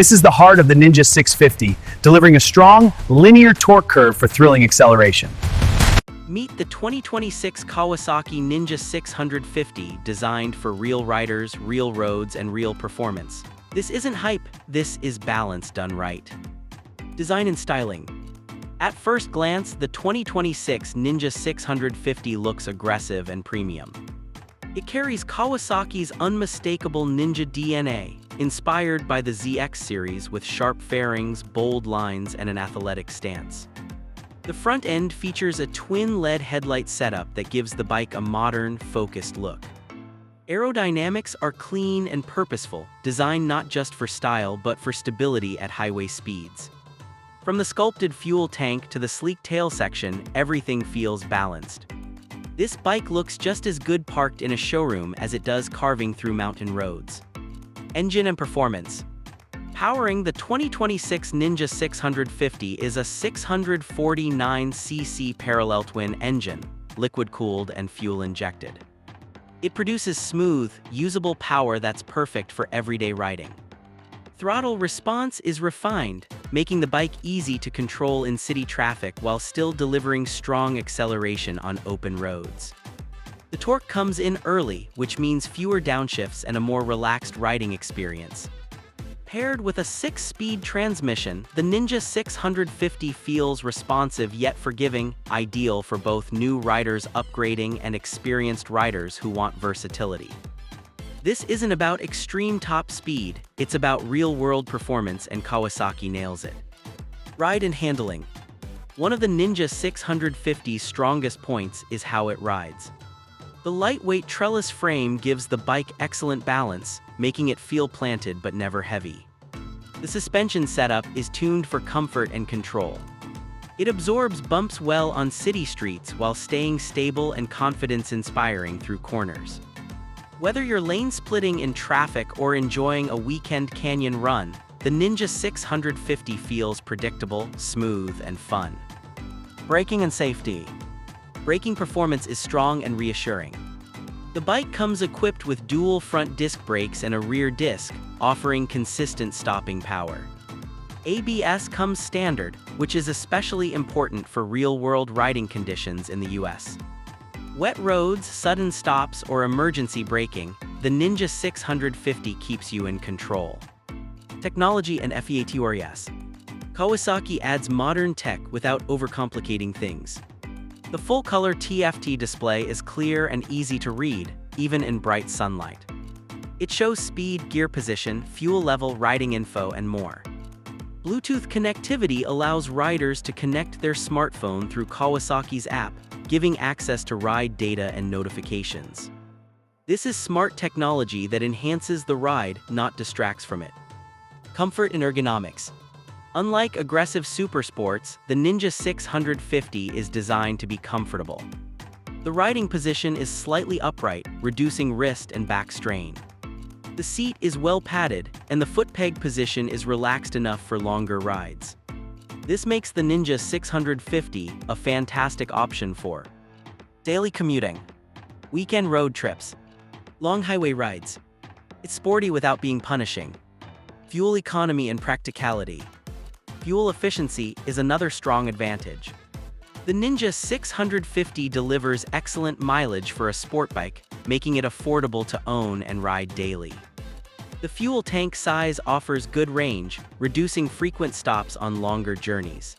This is the heart of the Ninja 650, delivering a strong, linear torque curve for thrilling acceleration. Meet the 2026 Kawasaki Ninja 650, designed for real riders, real roads, and real performance. This isn't hype, this is balance done right. Design and styling. At first glance, the 2026 Ninja 650 looks aggressive and premium. It carries Kawasaki's unmistakable ninja DNA, inspired by the ZX series with sharp fairings, bold lines, and an athletic stance. The front end features a twin-LED headlight setup that gives the bike a modern, focused look. Aerodynamics are clean and purposeful, designed not just for style but for stability at highway speeds. From the sculpted fuel tank to the sleek tail section, everything feels balanced. This bike looks just as good parked in a showroom as it does carving through mountain roads. Engine and performance. Powering the 2026 Ninja 650 is a 649cc parallel twin engine, liquid-cooled and fuel-injected. It produces smooth, usable power that's perfect for everyday riding. Throttle response is refined, making the bike easy to control in city traffic while still delivering strong acceleration on open roads. The torque comes in early, which means fewer downshifts and a more relaxed riding experience. Paired with a 6-speed transmission, the Ninja 650 feels responsive yet forgiving, ideal for both new riders upgrading and experienced riders who want versatility. This isn't about extreme top speed, it's about real-world performance, and Kawasaki nails it. Ride and handling. One of the Ninja 650's strongest points is how it rides. The lightweight trellis frame gives the bike excellent balance, making it feel planted but never heavy. The suspension setup is tuned for comfort and control. It absorbs bumps well on city streets while staying stable and confidence-inspiring through corners. Whether you're lane-splitting in traffic or enjoying a weekend canyon run, the Ninja 650 feels predictable, smooth, and fun. Braking and safety. Braking performance is strong and reassuring. The bike comes equipped with dual front disc brakes and a rear disc, offering consistent stopping power. ABS comes standard, which is especially important for real-world riding conditions in the US. Wet roads, sudden stops, or emergency braking, the Ninja 650 keeps you in control. Technology and FEATORS. Kawasaki adds modern tech without overcomplicating things. The full-color TFT display is clear and easy to read, even in bright sunlight. It shows speed, gear position, fuel level, riding info, and more. Bluetooth connectivity allows riders to connect their smartphone through Kawasaki's app, giving access to ride data and notifications. This is smart technology that enhances the ride, not distracts from it. Comfort and ergonomics. Unlike aggressive supersports, the Ninja 650 is designed to be comfortable. The riding position is slightly upright, reducing wrist and back strain. The seat is well padded, and the foot peg position is relaxed enough for longer rides. This makes the Ninja 650 a fantastic option for daily commuting, weekend road trips, long highway rides. It's sporty without being punishing. Fuel economy and practicality. Fuel efficiency is another strong advantage. The Ninja 650 delivers excellent mileage for a sport bike, making it affordable to own and ride daily. The fuel tank size offers good range, reducing frequent stops on longer journeys.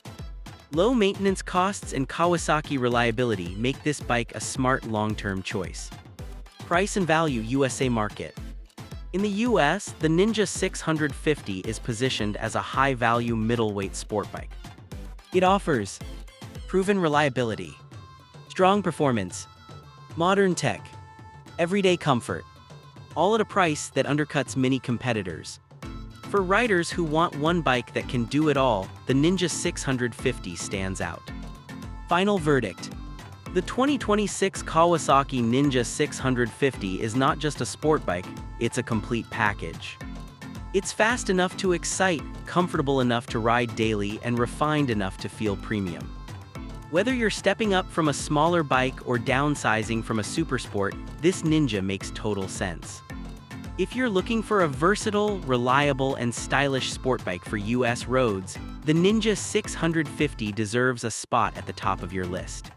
Low maintenance costs and Kawasaki reliability make this bike a smart long-term choice. Price and value. USA market. In the US, the Ninja 650 is positioned as a high-value middleweight sport bike. It offers proven reliability, strong performance, modern tech, everyday comfort, all at a price that undercuts many competitors. For riders who want one bike that can do it all, the Ninja 650 stands out. Final verdict. The 2026 Kawasaki Ninja 650 is not just a sport bike, it's a complete package. It's fast enough to excite, comfortable enough to ride daily, and refined enough to feel premium. Whether you're stepping up from a smaller bike or downsizing from a supersport, this Ninja makes total sense. If you're looking for a versatile, reliable, and stylish sport bike for US roads, the Ninja 650 deserves a spot at the top of your list.